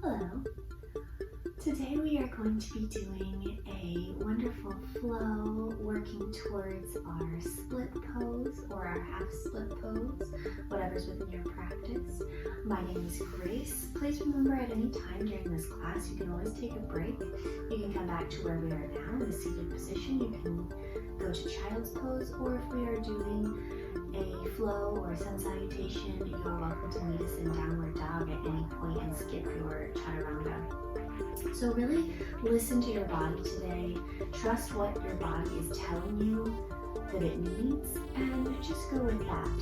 Hello. Today we are going to be doing a wonderful flow working towards our split pose or our half split pose, whatever's within your practice. My name is Grace. Please remember at any time during this class you can always take a break. You can come back to where we are now in the seated position. You can go to child's pose, or if we are doing a flow or a sun salutation, you are welcome to meet us in downward dog at any point and skip your chaturanga. So really listen to your body today. Trust what your body is telling you that it needs, and just go with that.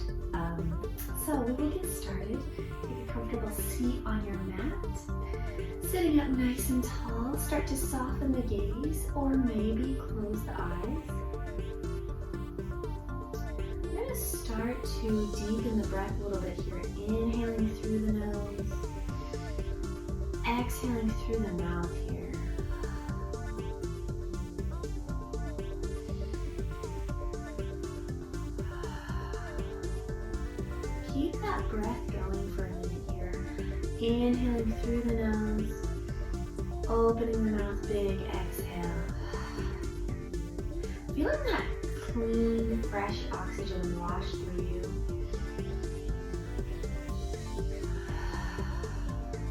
So we will get started. Take a comfortable seat on your mat. Sitting up nice and tall, start to soften the gaze, or maybe close the eyes. Start to deepen the breath a little bit here. Inhaling through the nose, exhaling through the mouth here. Keep that breath going for a minute here. Inhaling through the nose, opening the mouth big, exhale. Feeling that clean, fresh oxygen wash through you.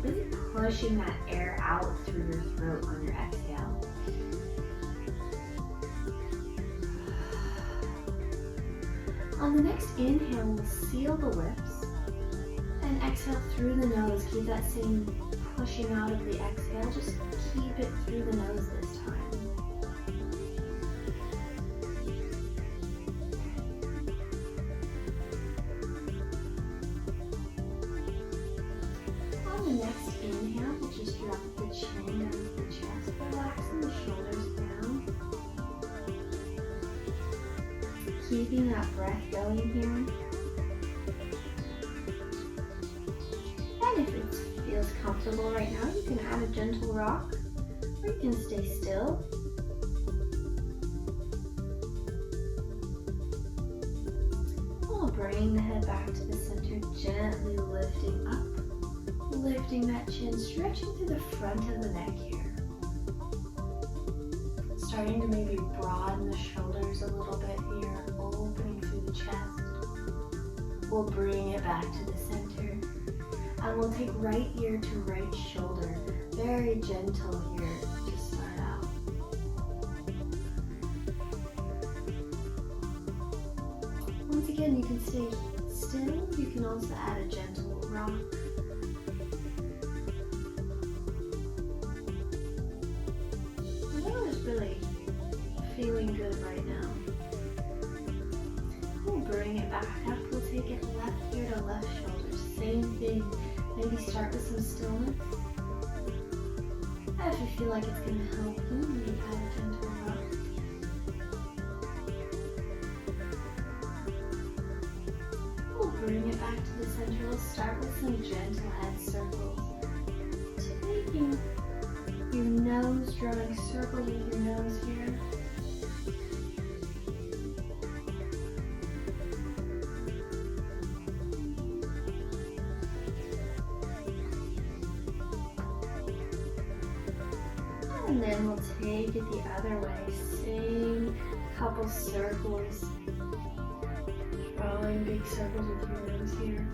Really pushing that air out through your throat on your exhale. On the next inhale, we'll seal the lips and exhale through the nose. Keep that same pushing out of the exhale. Just keep it through the nose this time. The next inhale, we'll just drop the chin down to the chest, relaxing the shoulders down. Keeping that breath going here. And if it feels comfortable right now, you can add a gentle rock, or you can stay still. We'll bring the head back to the center, gently lifting up. Lifting that chin, stretching through the front of the neck here. Starting to maybe broaden the shoulders a little bit here, opening through the chest. We'll bring it back to the center. And we'll take right ear to right shoulder. Very gentle here to start out. Once again, you can stay still. You can also add a gentle rock. Really feeling good right now. We'll bring it back up. We'll take it left ear to left shoulder. Same thing. Maybe start with some stillness. And if you feel like it's going to help you, maybe add a gentle rock. We'll bring it back to the center. We'll start with some gentle head circles. Taking your nose, drawing circles with your nose here. And then we'll take it the other way. Same couple circles. Drawing big circles with your nose here.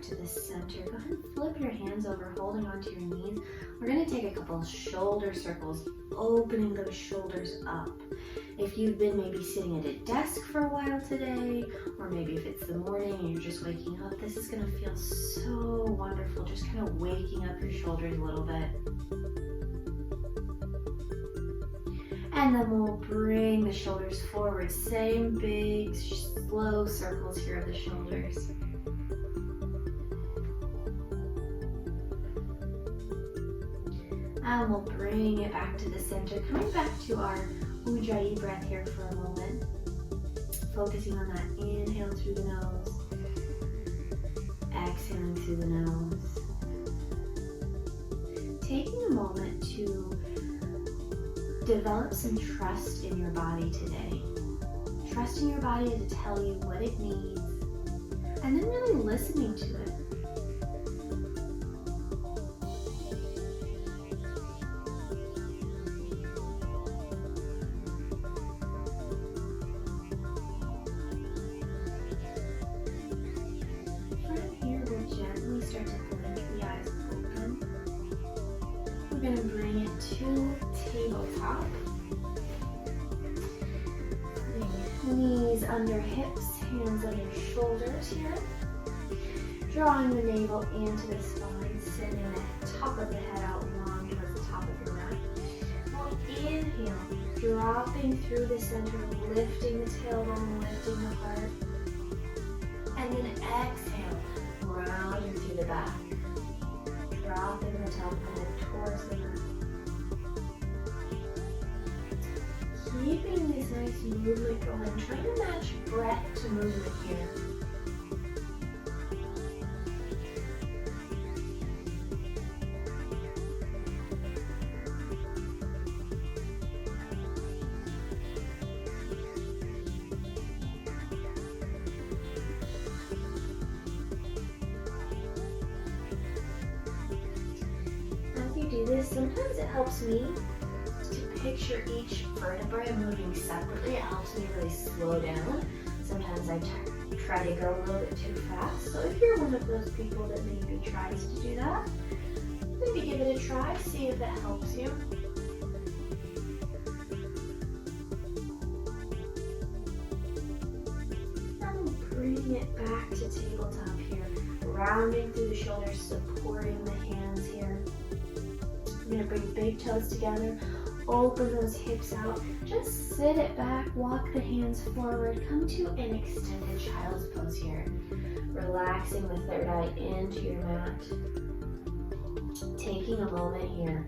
The center. Go ahead and flip your hands over, holding onto your knees. We're going to take a couple shoulder circles, opening those shoulders up. If you've been maybe sitting at a desk for a while today, or maybe if it's the morning and you're just waking up, this is going to feel so wonderful, just kind of waking up your shoulders a little bit. And then we'll bring the shoulders forward. Same big, slow circles here of the shoulders. And we'll bring it back to the center, coming back to our Ujjayi breath here for a moment. Focusing on that inhale through the nose, exhaling through the nose. Taking a moment to Develop some trust in your body today. Trusting your body to tell you what it needs, and then really listening to it. From here, we'll gently start to blink the eyes open. We're going to bring it to tabletop. Knees under hips, hands under shoulders here. Drawing the navel into the spine, sending the top of the head out long towards the top of your mat. We'll inhale, dropping through the center, lifting the tailbone, lifting the heart. And then exhale, rounding through the back. Dropping the top of the head towards the mat. Keeping this nice movement going, trying to match breath to movement here. As you do this, sometimes it helps me picture each vertebrae moving separately. It helps me really slow down. Sometimes I try to go a little bit too fast. So if you're one of those people that maybe tries to do that, maybe give it a try, see if it helps you. And bring it back to tabletop here. Rounding through the shoulders, supporting the hands here. I'm going to bring big toes together. Open those hips out. Just sit it back, walk the hands forward. Come to an extended child's pose here. Relaxing the third eye into your mat. Taking a moment here.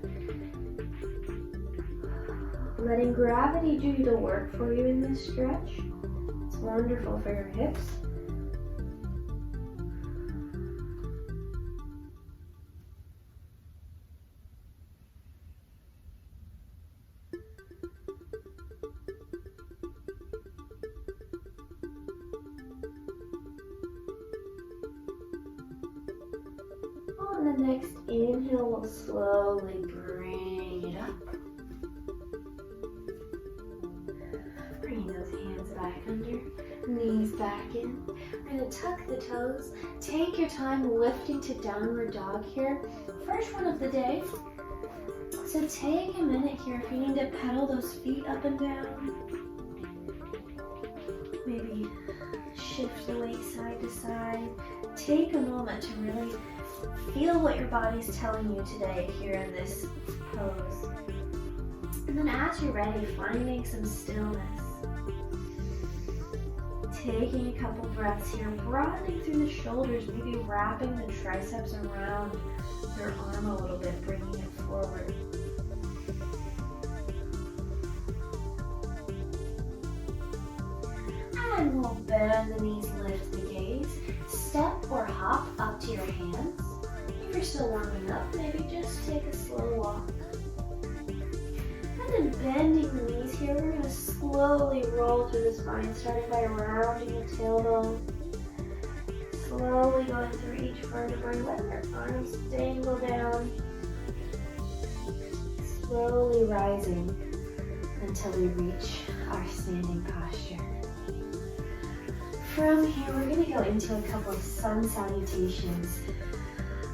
Letting gravity do the work for you in this stretch. It's wonderful for your hips. On the next inhale, we'll slowly bring it up. Bringing those hands back under, knees back in. We're going to tuck the toes. Take your time lifting to downward dog here. First one of the day. So take a minute here if you need to pedal those feet up and down. Maybe shift the weight side to side. Take a moment to really feel what your body's telling you today here in this pose. And then as you're ready, finding some stillness. Taking a couple breaths here, broadening through the shoulders, maybe wrapping the triceps around your arm a little bit, bringing it forward. And we'll bend the knees, lift the gaze. Step or hop up to your hands. If you're still warming up, maybe just take a slow walk. And then bending the knees here, we're going to slowly roll through the spine, starting by rounding the tailbone. Slowly going through each vertebrae, letting your arms dangle down. Slowly rising until we reach our standing posture. From here, we're going to go into a couple of sun salutations.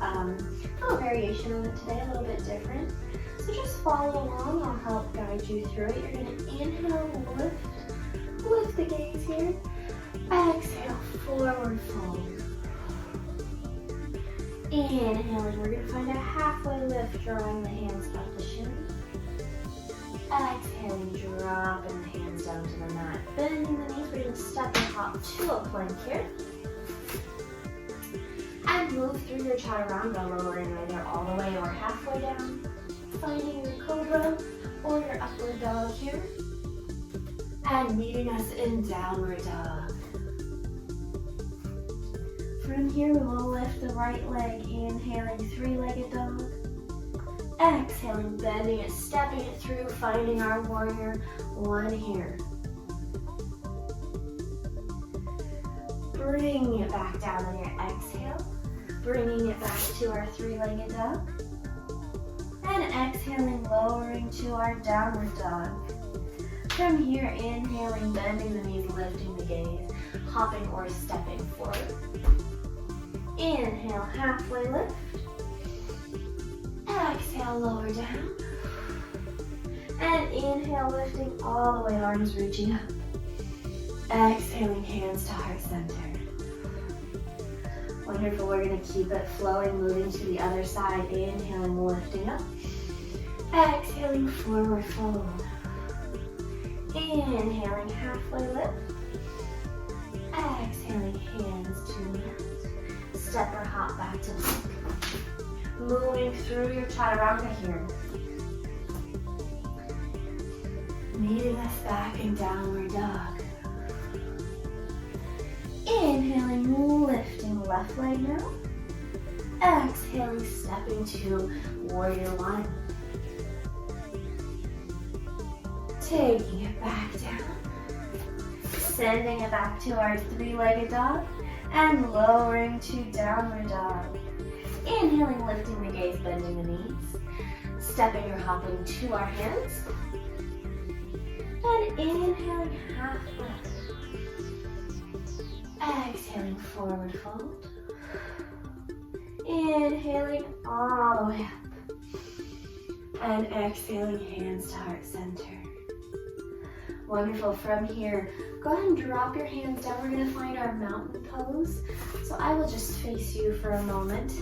A little variation on it today, a little bit different. So just follow along, I'll help guide you through it. You're going to inhale, lift the gaze here. Exhale, forward fold. Inhaling, we're going to find a halfway lift, drawing the hands up the shin. Exhaling, dropping the hands down to the mat. Bending the knees, we're going to step and hop to a plank here. And move through your chaturanga, lowering either all the way or halfway down. Finding your cobra or your upward dog here. And meeting us in downward dog. From here, we will lift the right leg, inhaling three-legged dog. Exhaling, bending it, stepping it through, finding our warrior one here. Bringing it back down on your exhale. Bringing it back to our three-legged dog. And exhaling, lowering to our downward dog. From here, inhaling, bending the knees, lifting the gaze, hopping or stepping forward. Inhale, halfway lift. Exhale, lower down. And inhale, lifting all the way, arms reaching up. Exhaling, hands to heart center. Wonderful, we're gonna keep it flowing, moving to the other side. Inhaling, lifting up. Exhaling, forward fold. Inhaling, halfway lift. Exhaling, hands to knees. Step or hop back to plank. Moving through your chaturanga here. Meeting us back in downward dog. Inhaling, lifting left leg now. Exhaling, stepping to warrior one. Taking it back down. Sending it back to our three-legged dog. And lowering to downward dog. Inhaling, lifting the gaze, bending the knees. Stepping or hopping to our hands. And inhaling, half lift. Exhaling, forward fold. Inhaling all the way up. And exhaling, hands to heart center. Wonderful. From here, go ahead and drop your hands down. We're going to find our mountain pose. So I will just face you for a moment,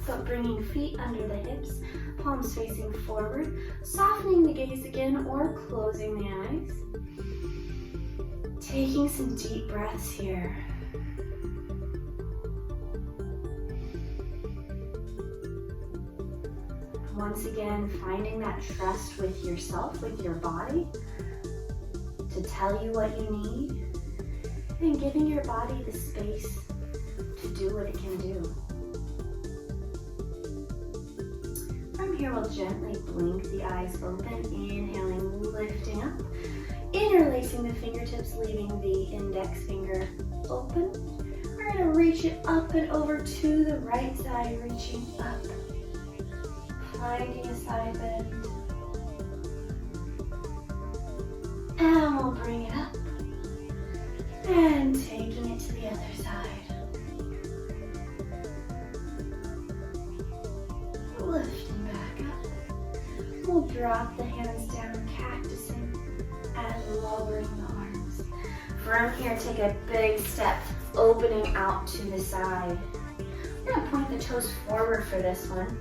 but bringing feet under the hips, palms facing forward, softening the gaze again or closing the eyes. Taking some deep breaths here. Once again, finding that trust with yourself, with your body, to tell you what you need, and giving your body the space to do what it can do. From here, we'll gently blink the eyes open, inhaling, lifting up, interlacing the fingertips, leaving the index finger open. We're going to reach it up and over to the right side, reaching up, finding a side bend. And we'll bring it up and taking it to the other side. Lifting back up. We'll drop the hands down, cactusing and lowering the arms. From here, take a big step, opening out to the side. We're going to point the toes forward for this one.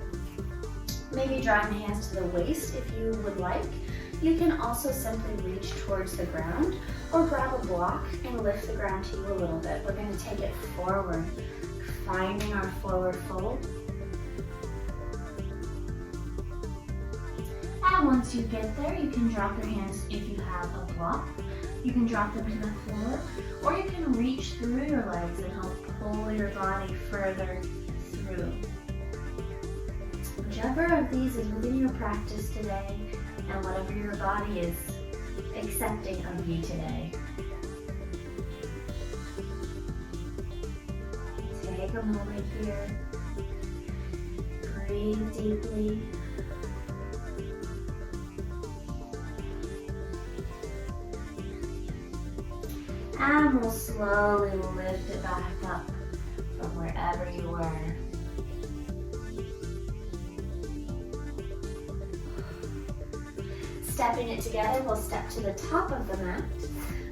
Maybe drawing the hands to the waist if you would like. You can also simply reach towards the ground or grab a block and lift the ground to you a little bit. We're going to take it forward, finding our forward fold. And once you get there, you can drop your hands if you have a block. You can drop them to the floor, or you can reach through your legs and help pull your body further through. Whichever of these is within your practice today, and whatever your body is accepting of you today. Take a moment here. Breathe deeply. And we'll slowly lift it back up from wherever you were. Stepping it together, we'll step to the top of the mat.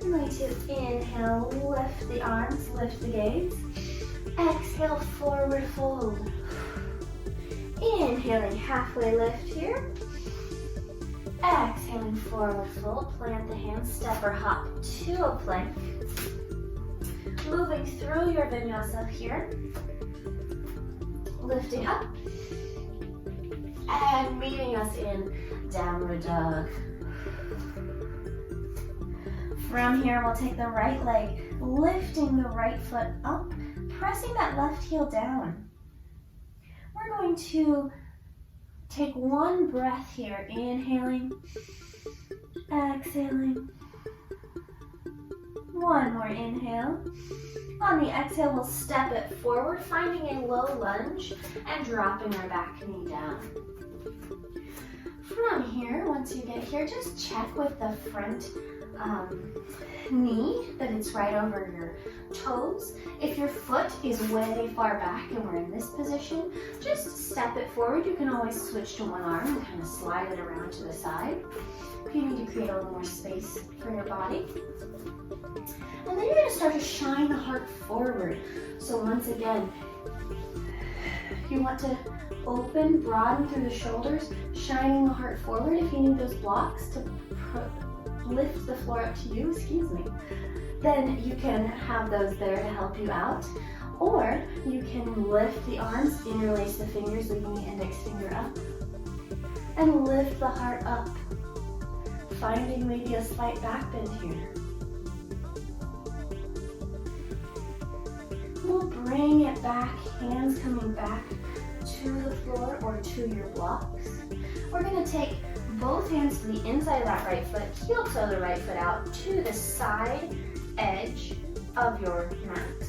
I'm going to inhale, lift the arms, lift the gaze. Exhale, forward fold. Inhaling, halfway lift here. Exhaling, forward fold. Plant the hands, step or hop to a plank. Moving through your vinyasa here. Lifting up. And meeting us in downward dog. From here, we'll take the right leg, lifting the right foot up, pressing that left heel down. We're going to Take one breath here, inhaling, exhaling. One more inhale. On the exhale, we'll step it forward, finding a low lunge and dropping our back knee down. From here, once you get here, just check with the front knee that it's right over your toes. If your foot is way far back and we're in this position, just step it forward. You can always switch to one arm and kind of slide it around to the side if you need to create a little more space for your body. And then you're going to start to shine the heart forward. So once again, you want to open, broaden through the shoulders, shining the heart forward. If you need those blocks to lift the floor up to you, then you can have those there to help you out. Or you can lift the arms, interlace the fingers, leaving the index finger up, and lift the heart up, finding maybe a slight back bend here. We'll bring it back, hands coming back to the floor or to your blocks. We're going to take both hands to the inside of that right foot, heel toe the right foot out to the side edge of your mat.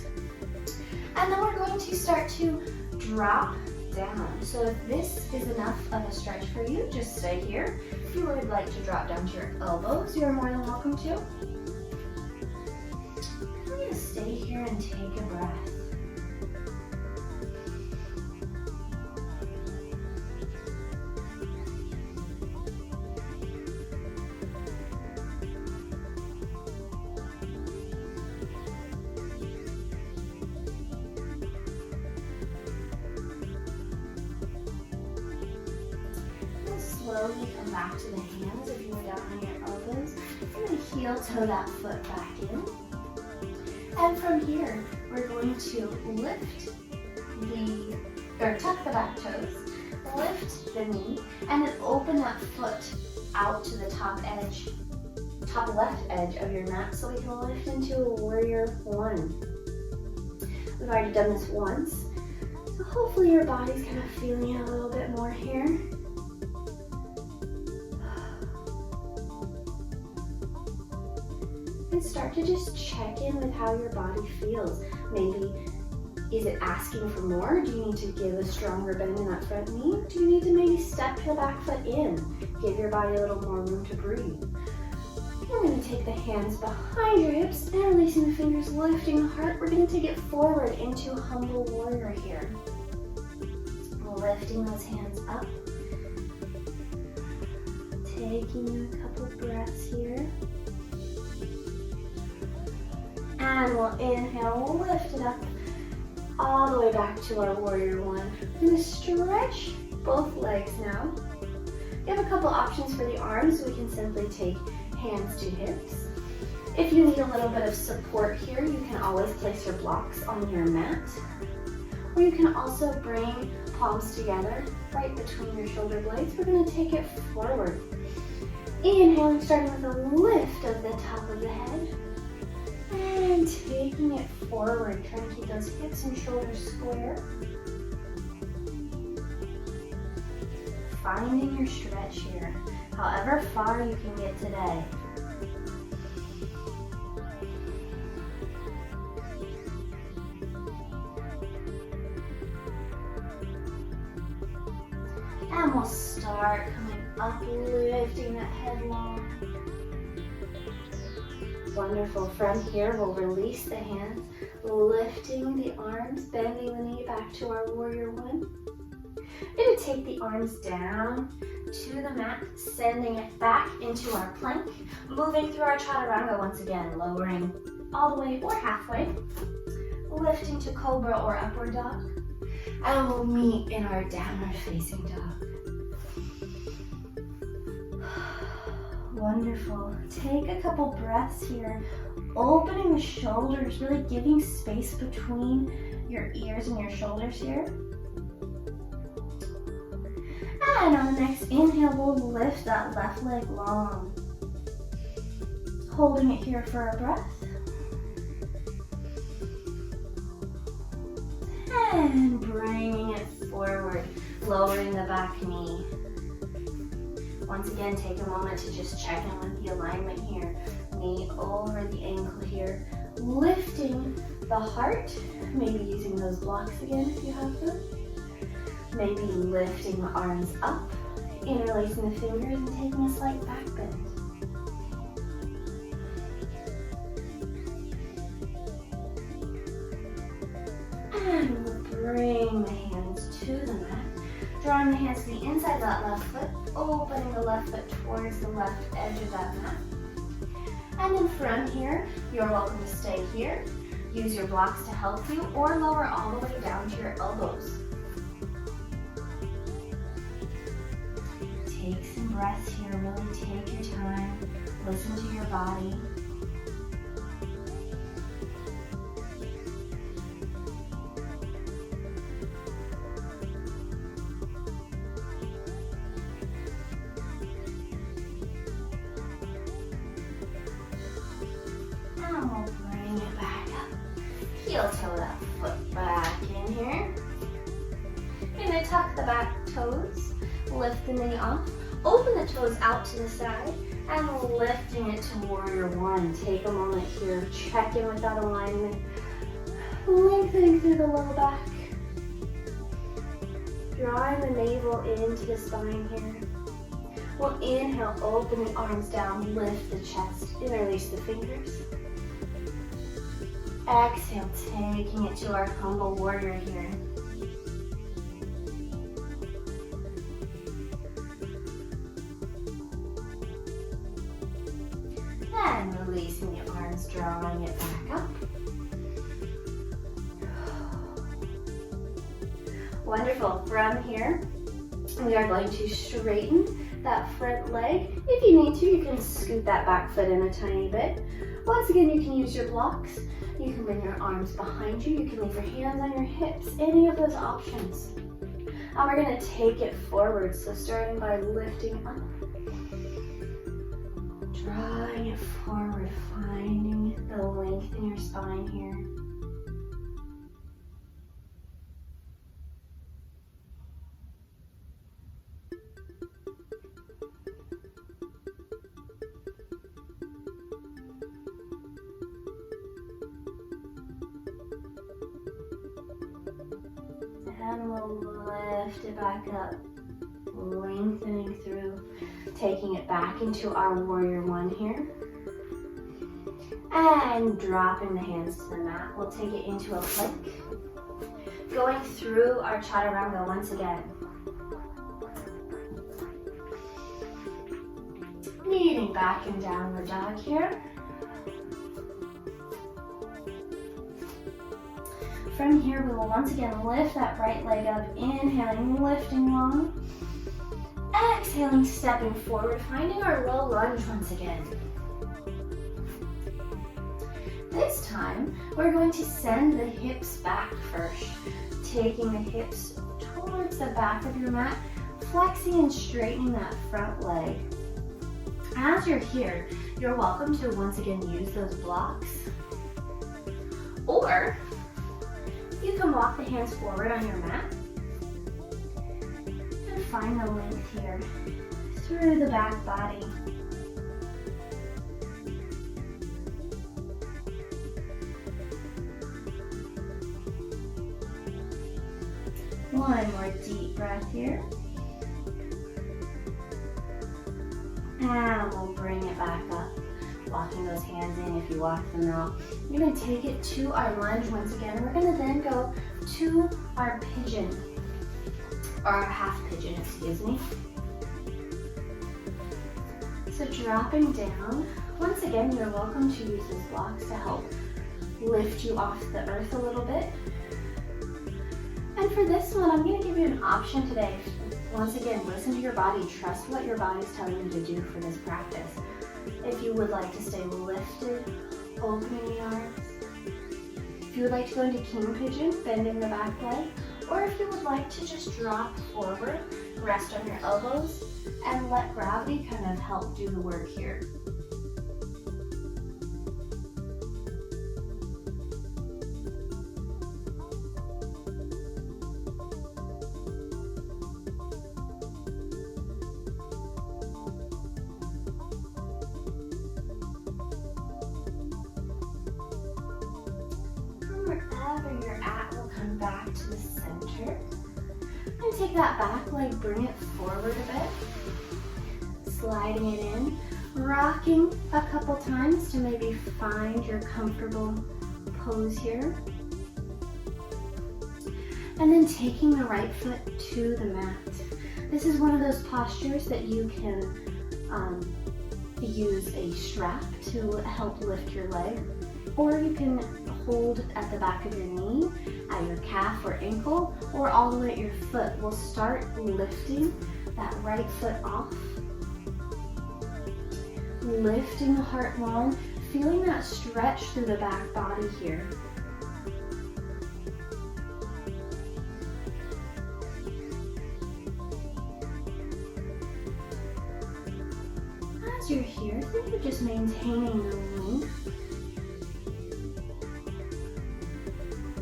And then we're going to start to drop down. So if this is enough of a stretch for you, just stay here. If you would like to drop down to your elbows, you're more than welcome to. I'm going to stay here and take a breath. Slowly come back to the hands. If you were down on your elbows, you're going to heel toe that foot back in. And from here, we're going to tuck the back toes, lift the knee, and then open that foot out to the top left edge of your mat so we can lift into a warrior one. We've already done this once, so hopefully your body's kind of feeling it a little bit more here. And start to just check in with how your body feels. Maybe, is it asking for more? Do you need to give a stronger bend in that front knee? Do you need to maybe step the back foot in? Give your body a little more room to breathe. We're going to take the hands behind your hips, interlacing the fingers, lifting the heart. We're going to take it forward into humble warrior here. Lifting those hands up. Taking a couple breaths here. And we'll inhale, we'll lift it up all the way back to our warrior one. We're going to stretch both legs now. We have a couple options for the arms. We can simply take hands to hips. If you need a little bit of support here, you can always place your blocks on your mat. Or you can also bring palms together right between your shoulder blades. We're going to take it forward. Inhaling, starting with a lift of the top of the head. And taking it forward, trying to keep those hips and shoulders square. Finding your stretch here, however far you can get today. And we'll start coming up, lifting that head long. Wonderful. From here, we'll release the hands, lifting the arms, bending the knee back to our warrior one. We're going to take the arms down to the mat, sending it back into our plank, moving through our chaturanga once again, lowering all the way or halfway, lifting to cobra or upward dog, and we'll meet in our downward facing dog. Wonderful. Take a couple breaths here, opening the shoulders, really giving space between your ears and your shoulders here. And on the next inhale, we'll lift that left leg long. Holding it here for a breath. And bringing it forward. lowering the back knee. Once again, take a moment to just check in with the alignment here. Knee over the ankle here. Lifting the heart, maybe using those blocks again if you have them. Maybe lifting the arms up, interlacing the fingers and taking a slight back bend. And we'll bring the hands to the mat. Drawing the hands to the inside of that left foot, opening the left foot towards the left edge of that mat. And then from here, you're welcome to stay here. Use your blocks to help you or lower all the way down to your elbows. Take some breaths here, really take your time. Listen to your body. And we'll bring it back up. Heel toe that foot back in here. You're going to tuck the back toes, lift the knee off, open the toes out to the side, and lifting it to warrior one. Take a moment here, check in with that alignment, lengthening through the low back, drawing the navel into the spine here. We'll inhale, open the arms down, lift the chest, interlace the fingers. Exhale, taking it to our humble warrior here. And releasing the arms, drawing it back up. Wonderful. From here, we are going to straighten that front leg. If you need to, you can scoot that back foot in a tiny bit. Once again, you can use your blocks. You can bring your arms behind you. You can leave your hands on your hips. Any of those options. And we're going to take it forward. So starting by lifting up. Drawing it forward, finding the length in your spine here. And we'll lift it back up, lengthening through, taking it back into our warrior one here. And dropping the hands to the mat. We'll take it into a plank. Going through our chaturanga once again. Kneeling back in downward dog here. From here, we will once again lift that right leg up, inhaling, lifting long. Exhaling, stepping forward, finding our low lunge once again. This time, we're going to send the hips back first, taking the hips towards the back of your mat, flexing and straightening that front leg. As you're here, you're welcome to once again use those blocks, or you can walk the hands forward on your mat and find the length here through the back body. One more deep breath here. And we'll bring it back up. Walking those hands in if you walk them out. You're going to take it to our lunge once again. We're going to then go to our pigeon, or our half pigeon, excuse me. So dropping down, once again, you're welcome to use those blocks to help lift you off the earth a little bit. And for this one, I'm going to give you an option today. Once again, listen to your body. Trust what your body's telling you to do for this practice. If you would like to stay lifted, opening the arms. If you would like to go into king pigeon, bending the back leg. Or if you would like to just drop forward, rest on your elbows, and let gravity kind of help do the work here. wherever you're at, we'll come back to the center. And take that back leg, bring it forward a bit. Sliding it in. Rocking a couple times to maybe find your comfortable pose here. And then taking the right foot to the mat. This is one of those postures that you can use a strap to help lift your leg, or you can hold at the back of your knee, at your calf or ankle, or all the way at your foot. We'll start lifting that right foot off, lifting the heart long, feeling that stretch through the back body here. As you're here, think you're just maintaining the length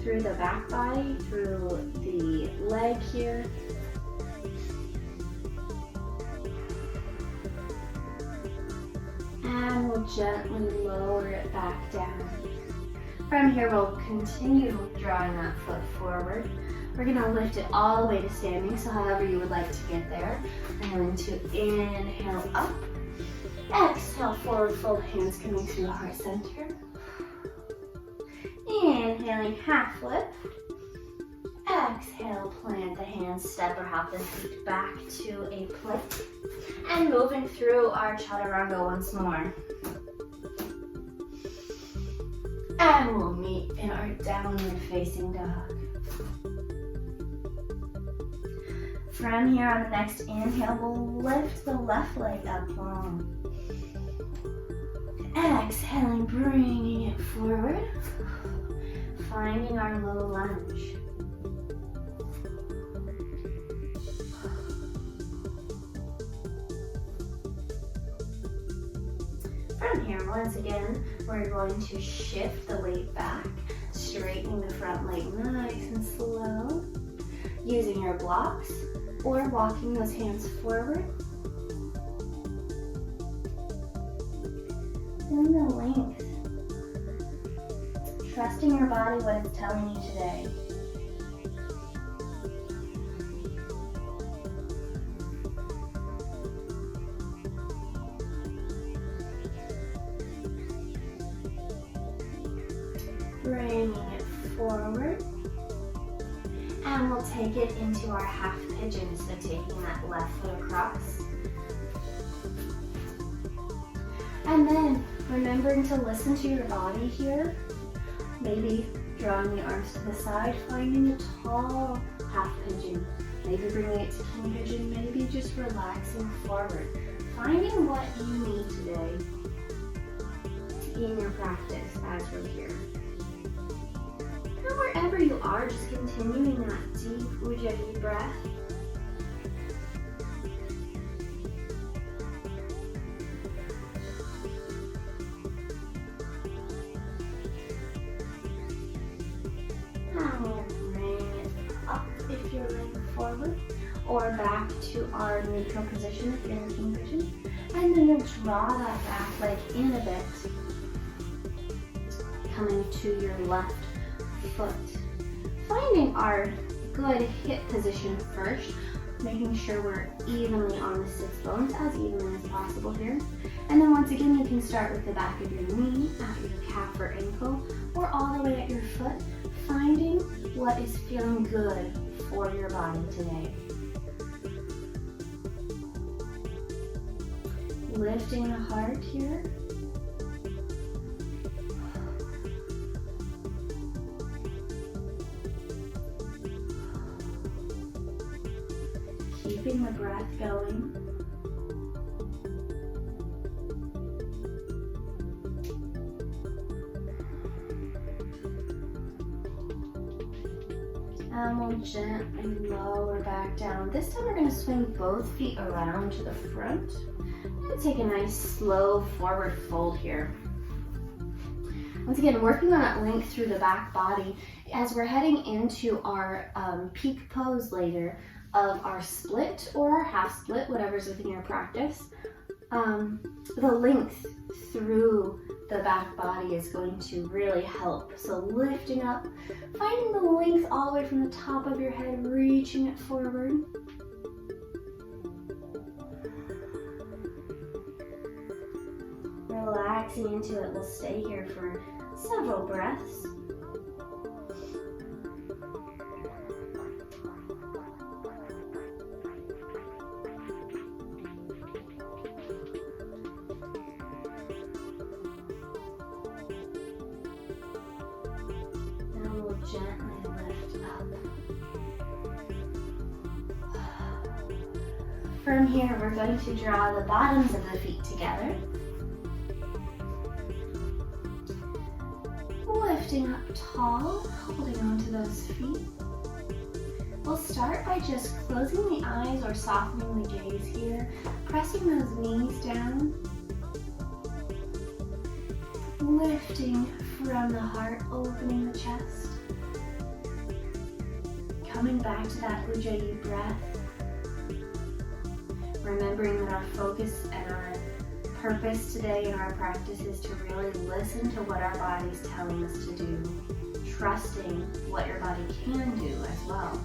through the back body, through the leg here. And we'll gently lower it back down. From here, we'll continue drawing that foot forward. We're gonna lift it all the way to standing, so however you would like to get there. I'm going to inhale up. Exhale, forward fold, hands coming through the heart center. Inhaling, half lift. Exhale, plant the hands, step or hop the feet back to a plank. And moving through our chaturanga once more. And we'll meet in our downward facing dog. From here on the next inhale, we'll lift the left leg up long. Exhaling, bringing it forward. Finding our low lunge. From here, once again, we're going to shift the weight back, straightening the front leg nice and slow, using your blocks or walking those hands forward. Feeling the length. Trusting your body, what it's telling you today. Bringing it forward. And we'll take it into our half pigeon, so taking that left foot across. And then remembering to listen to your body here. Maybe drawing the arms to the side, finding a tall half pigeon. Maybe bringing it to king pigeon, maybe just relaxing forward. Finding what you need today in your practice as we're here. And wherever you are, just continuing that deep Ujjayi breath. And we'll bring it up if you're laying forward, or back to our neutral position if you're in king pigeon. And then you'll draw that back leg in a bit, coming to your left foot. Finding our good hip position first, making sure we're evenly on the sits bones, as evenly as possible here. And then once again, you can start with the back of your knee, at your calf or ankle, or all the way at your foot, finding what is feeling good for your body today. Lifting the heart here. Keeping the breath going. And we'll gently lower back down. This time we're going to swing both feet around to the front. And take a nice slow forward fold here. Once again, working on that length through the back body as we're heading into our peak pose later of our split or our half split, whatever's within your practice. The length through the back body is going to really help. So lifting up, finding the length all the way from the top of your head, reaching it forward. Relaxing into it. We'll stay here for several breaths. Now we'll gently lift up. From here, we're going to draw the bottoms of the feet together. Lifting up tall, holding onto those feet. We'll start by just closing the eyes or softening the gaze here, pressing those knees down, lifting from the heart, opening the chest, coming back to that Ujjayi breath, remembering that our focus and our purpose today in our practice is to really listen to what our body's telling us to do, trusting what your body can do as well.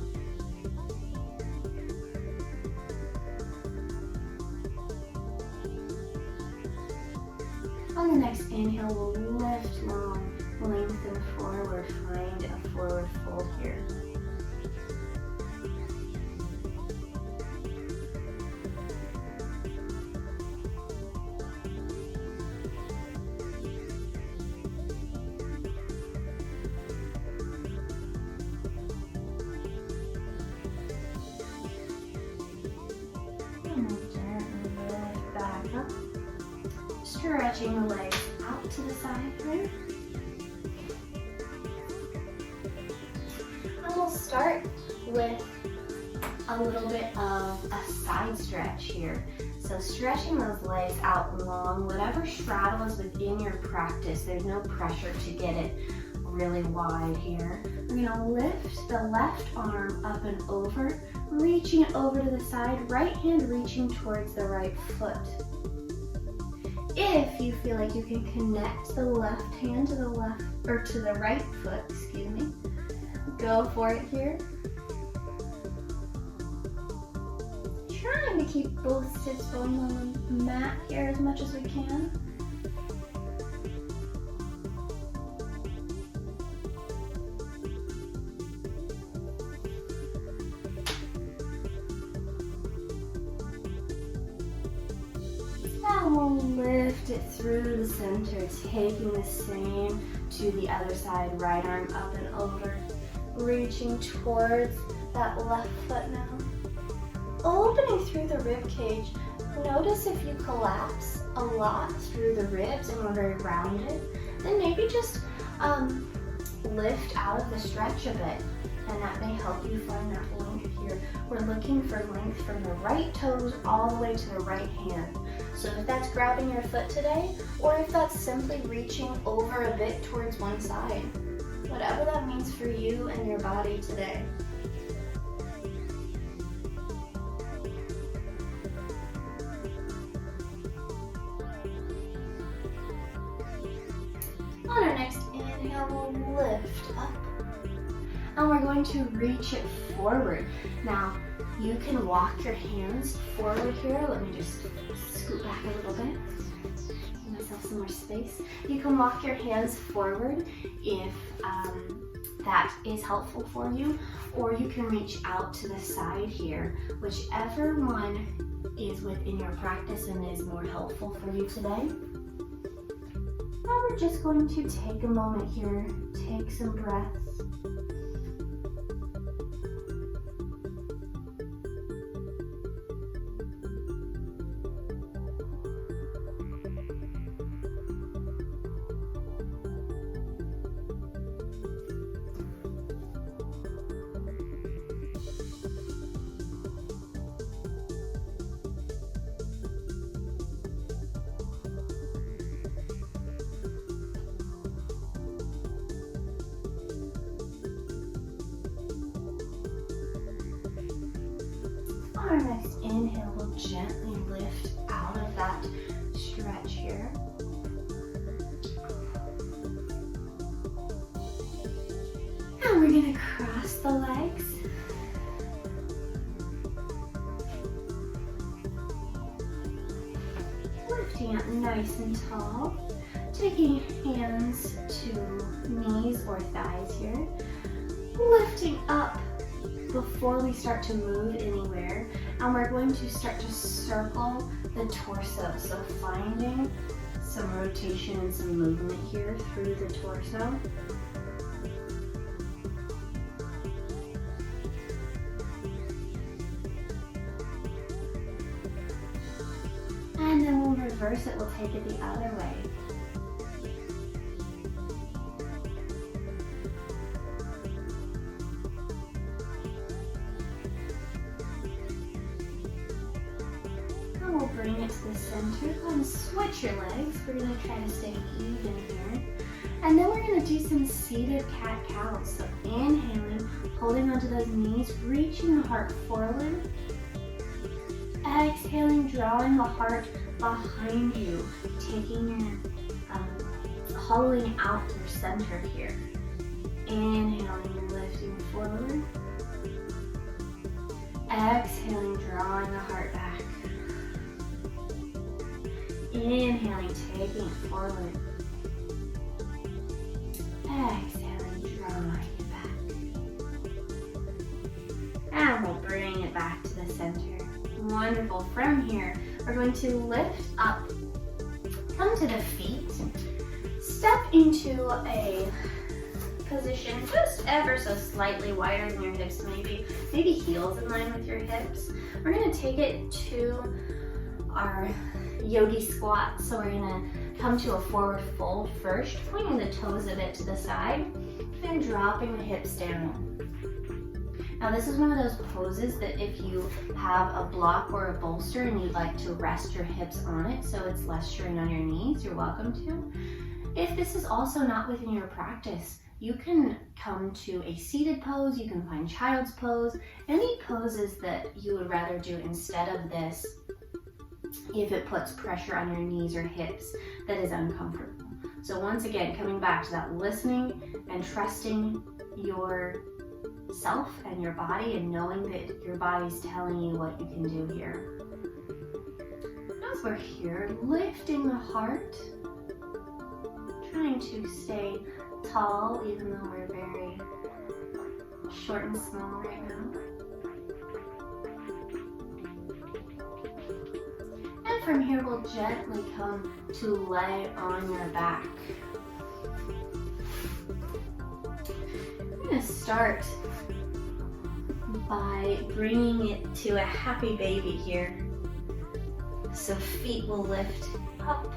On the next inhale, we'll lift long, lengthen forward, find a forward fold here. Stretching the legs out to the side here. And we'll start with a little bit of a side stretch here. So stretching those legs out long, whatever straddle is within your practice, there's no pressure to get it really wide here. We're gonna lift the left arm up and over, reaching it over to the side, right hand reaching towards the right foot. If you feel like you can connect the left hand to the left, or to the right foot, excuse me, go for it here. Trying to keep both sits bones on the mat here as much as we can. Now we'll lift it through the center, taking the same to the other side. Right arm up and over, reaching towards that left foot now. Opening through the rib cage. Notice if you collapse a lot through the ribs and we're very rounded, then maybe just lift out of the stretch a bit, and that may help you find that length here. We're looking for length from the right toes all the way to the right hand. So if that's grabbing your foot today, or if that's simply reaching over a bit towards one side, whatever that means for you and your body today. On our next inhale, we'll lift up. And we're going to reach it forward. Now, you can walk your hands forward here. Let me just scoot back a little bit. Give myself some more space. You can walk your hands forward if that is helpful for you, or you can reach out to the side here, whichever one is within your practice and is more helpful for you today. Now we're just going to take a moment here, take some breaths. Our next inhale, we'll gently lift out of that stretch here. And we're gonna cross the legs. Lifting up nice and tall. Taking hands to knees or thighs here. Lifting up before we start to move anywhere. And we're going to start to circle the torso. So finding some rotation and some movement here through the torso. And then we'll reverse it, we'll take it the other way. And we'll bring it to the center. Go ahead and switch your legs. We're going to try to stay even here. And then we're going to do some seated cat-cows. So inhaling, holding onto those knees, reaching the heart forward. Exhaling, drawing the heart behind you, taking your, hollowing out your center here. Inhaling, lifting forward. Exhaling, drawing the heart back. Inhaling, taking it forward. Exhaling, drawing it back. And we'll bring it back to the center. Wonderful. From here, we're going to lift up, come to the feet, step into a position just ever so slightly wider than your hips, maybe heels in line with your hips. We're going to take it to our yogi squat. So we're going to come to a forward fold first, pointing the toes a bit to the side, and dropping the hips down. Now this is one of those poses that if you have a block or a bolster and you'd like to rest your hips on it so it's less strain on your knees, you're welcome to. If this is also not within your practice, you can come to a seated pose, you can find child's pose, any poses that you would rather do instead of this if it puts pressure on your knees or hips that is uncomfortable. So once again, coming back to that listening and trusting yourself and your body and knowing that your body's telling you what you can do here. As we're here, lifting the heart, trying to stay tall even though we're very short and small right now. And from here, we'll gently come to lay on your back. I'm going to start by bringing it to a happy baby here. So feet will lift up,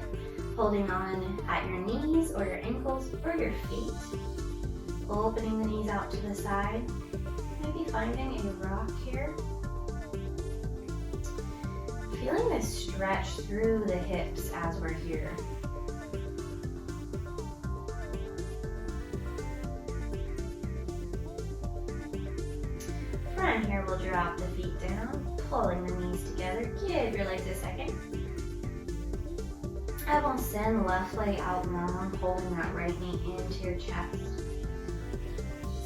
holding on at your knees or your ankles or your feet. Opening the knees out to the side. Maybe finding a rock here. Feeling this stretch through the hips as we're here. From here, we'll drop the feet down, pulling the knees together. Give your legs a second. Avancen, left leg out long, holding that right knee into your chest.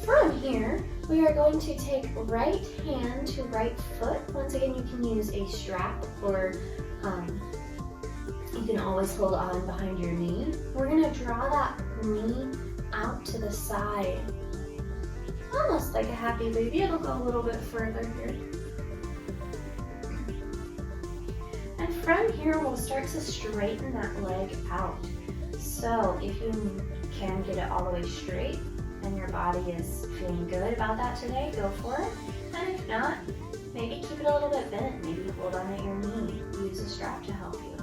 From here, we are going to take right hand to right foot. Once again, you can use a strap or you can always hold on behind your knee. We're going to draw that knee out to the side. Almost like a happy baby. It'll go a little bit further here. And from here, we'll start to straighten that leg out. So if you can get it all the way straight and your body is feeling good about that today, go for it. And if not, maybe keep it a little bit bent. Maybe hold on at your knee. Use a strap to help you.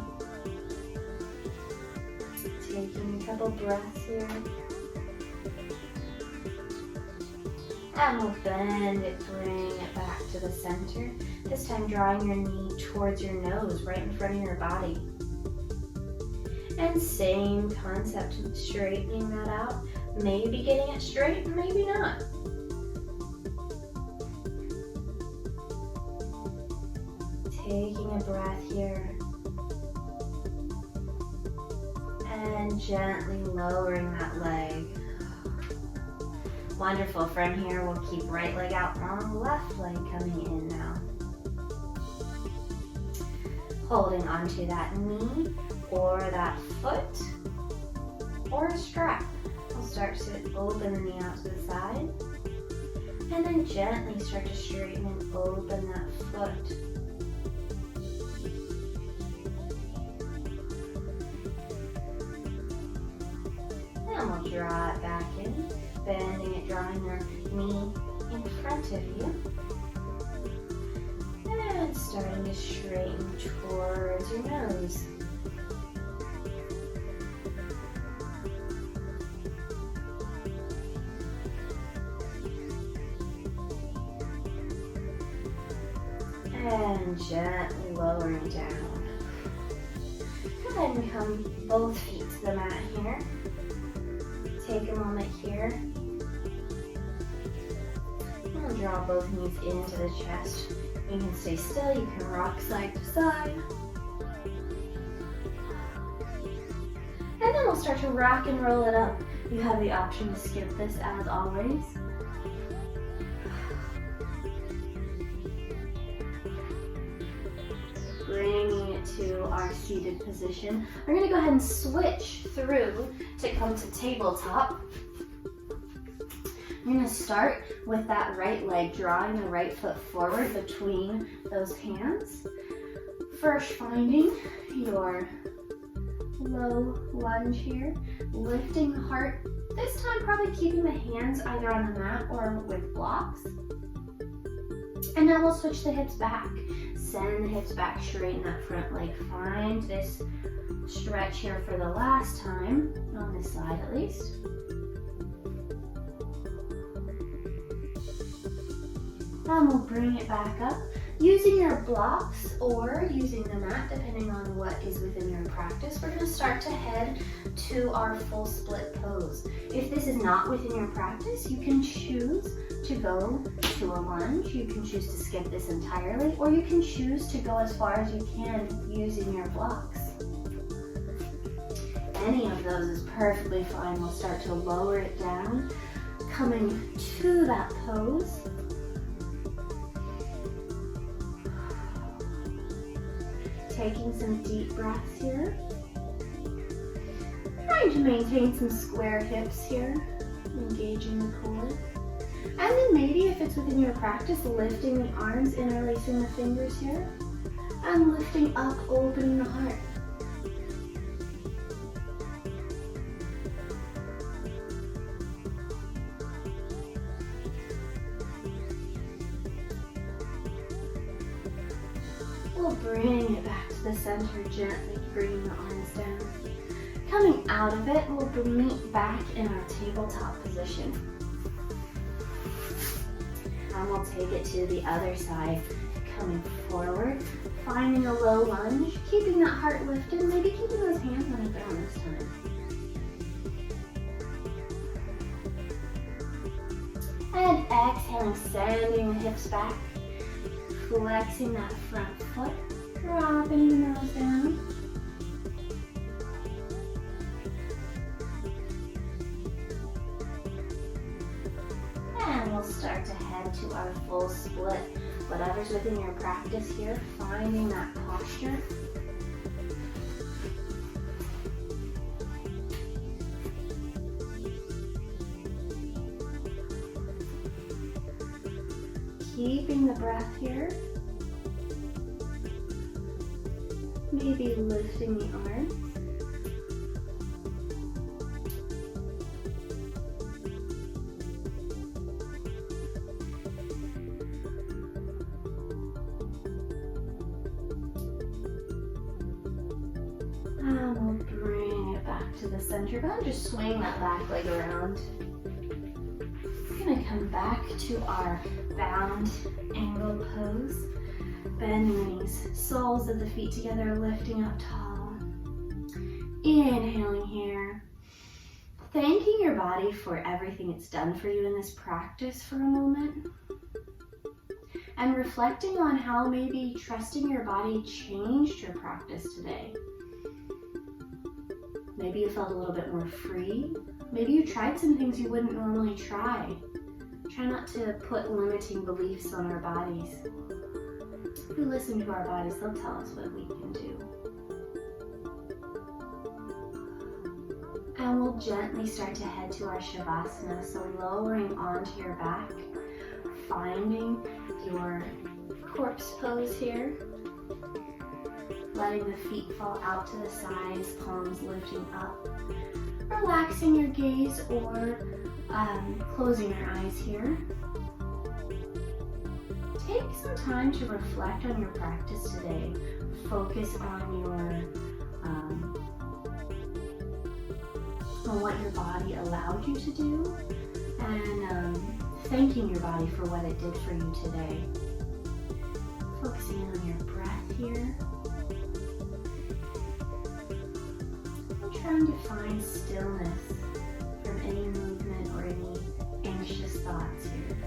Taking a couple breaths here. And we'll bend it, bring it back to the center. This time drawing your knee towards your nose, right in front of your body. And same concept, straightening that out. Maybe getting it straight, maybe not. Taking a breath here. And gently lowering that leg. Wonderful. From here, we'll keep right leg out, long left leg coming in now. Holding onto that knee or that foot or a strap. We'll start to open the knee out to the side and then gently start to straighten and open that foot. And we'll draw it back in, bending it, drawing your knee in front of you. And starting to straighten towards your nose. And gently lowering down. Go ahead and come both feet to the mat here. Take a moment here. And draw both knees into the chest. You can stay still, you can rock side to side. And then we'll start to rock and roll it up. You have the option to skip this as always. Bringing it to our seated position. We're going to go ahead and switch through to come to tabletop. You're going to start with that right leg, drawing the right foot forward between those hands. First, finding your low lunge here, lifting the heart. This time, probably keeping the hands either on the mat or with blocks. And now we'll switch the hips back. Send the hips back, straighten that front leg. Find this stretch here for the last time, on this side at least. And we'll bring it back up. Using your blocks or using the mat, depending on what is within your practice, we're going to start to head to our full split pose. If this is not within your practice, you can choose to go to a lunge. You can choose to skip this entirely, or you can choose to go as far as you can using your blocks. Any of those is perfectly fine. We'll start to lower it down, coming to that pose. Taking some deep breaths here. Trying to maintain some square hips here, engaging the core. And then maybe if it's within your practice, lifting the arms, interlacing the fingers here, and lifting up, opening the heart. We'll bring it back to the center, gently bringing the arms down. Coming out of it, we'll meet back in our tabletop position. And we'll take it to the other side, coming forward, finding a low lunge, keeping that heart lifted, maybe keeping those hands on the ground this time. And exhaling, sending the hips back. Flexing that front foot, dropping the nose down. And we'll start to head to our full split. Whatever's within your practice here, finding that posture. Keeping the breath here. Maybe lifting the arms. And we'll bring it back to the center. Go ahead and just swing that back leg around. We're going to come back to our bound angle pose. Bend the knees, soles of the feet together, lifting up tall. Inhaling here. Thanking your body for everything it's done for you in this practice for a moment. And reflecting on how maybe trusting your body changed your practice today. Maybe you felt a little bit more free. Maybe you tried some things you wouldn't normally try. Try not to put limiting beliefs on our bodies. If we listen to our bodies, they'll tell us what we can do. And we'll gently start to head to our Shavasana. So lowering onto your back, finding your corpse pose here. Letting the feet fall out to the sides, palms lifting up. Relaxing your gaze or closing your eyes here. Take some time to reflect on your practice today. Focus on on what your body allowed you to do, and thanking your body for what it did for you today. Focusing on your breath here. And trying to find stillness from any movement or any anxious thoughts here.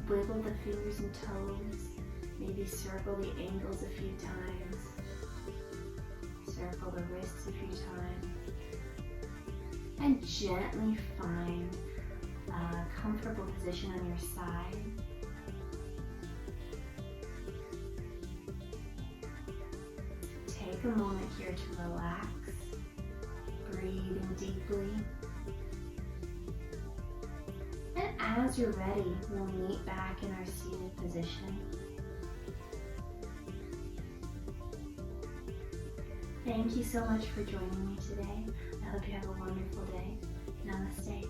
wiggle the fingers and toes. Maybe circle the ankles a few times. Circle the wrists a few times. And gently find a comfortable position on your side. Take a moment here to relax, breathing deeply. And as you're ready, we'll meet back in our seated position. Thank you so much for joining me today. I hope you have a wonderful day. Namaste.